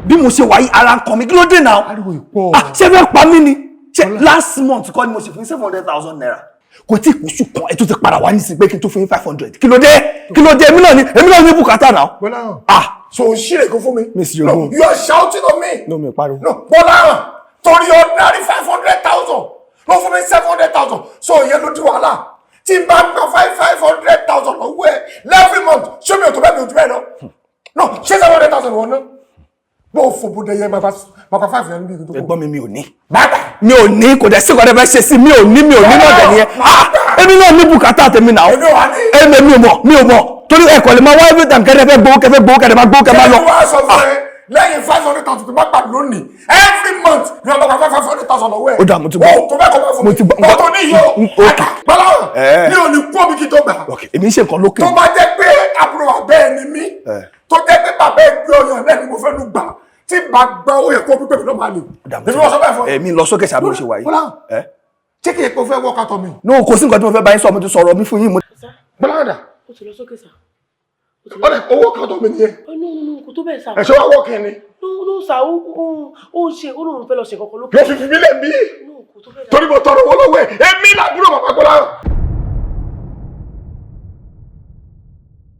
bí mo ṣe wà yìí ara kan mi kí ló dé náà. ariwo ìpọ̀. ṣé fẹ́ pa mí ni ṣe last month kọ́ ni mo ṣe fún 700,000 naira kò tí kò sùn kan ẹ tó ti padà wá nísìnyí pé kí n tó fún yín 500 kí ló dé èmi náà ní bùkátà náà. So ṣílẹ̀ kó fún mi. Miss Yoruba. No, you are shouting on me. No, mi pariwo. No, Bọ́láhàn, torí ordinary 500,000. No fún mi 700,000. So ìyẹn ló di wàhálà. Tí n bá gba 500,000 lọ́wọ́ ẹ̀ every month, ṣé mi ò tó bẹ́ẹ̀ mi ò tó bẹ́ẹ̀ lọ? No, ṣé 700,000 wọ̀ ná? Bó o fò bóde yẹn, màá 5 yẹn níbi ìdókòwò. Ẹ̀gbọ́n mi ò ní. Mi ò ní kò dẹ̀ sí kò dẹ̀ fẹ́ ṣe sí mi ò ní náà dẹ̀ nìyẹn. Èmi náà ní bùkátà tèmi náà. Èmi mi ò mọ̀. Torí ẹ̀kọ́ lè máa wá every time kẹ́rẹ́ fẹ́ gbowó kẹ́rẹ́ máa gbowó kẹ́ máa lọ. Ṣé wàá sọ fún ẹ lẹ́yìn 500,000 tó bá gbà lónìí every month ni wọ́n bá 500,000 lọ́wọ́ ẹ̀. Ó dà mo ti gbọ́. Tó bẹ́ẹ̀ kọ́ bá fún mi. Ọ̀tọ̀ ní yìí o. Bọ́láhàn mi ò ní kú omi kí tó gbà. Èmi ń ṣe nǹkan lókè. Tó bá jẹ́ pé àbúrò àbẹ́ ẹ̀ ni mí tó jẹ́ pé bàbá ẹ̀ gbé ọyàn náà ni mo fẹ́ lù gbà tí bá gbá ó yẹ kó pípẹ́ mi náà máa lè. Èmi wọ́n sọ bẹ́ẹ̀ fún ẹ. Èmi lọ sókè sábẹ́ ṣe wáyé. Ṣé kìí pé o fẹ́ wọ́ọ̀ká tọ̀ mi? No, kò sí nǹkan tí mo fẹ́ bá yín sọ mo ti sọ̀rọ̀ mi fún yín. Bọ́láhàn dà. Ó ti lọ sókè sá. Ọ̀rẹ́ owó kan tó mi nìyẹn. No, kò tó bẹ́ẹ̀ sá. Ẹ̀ṣọ́ wa wọ́ọ̀kì ni. No, sá, ó ń ṣe, ó lóun fẹ́ lọ ṣe kọ́kọ́ lókè. Lọ fi fi mí lẹ̀ mí. No,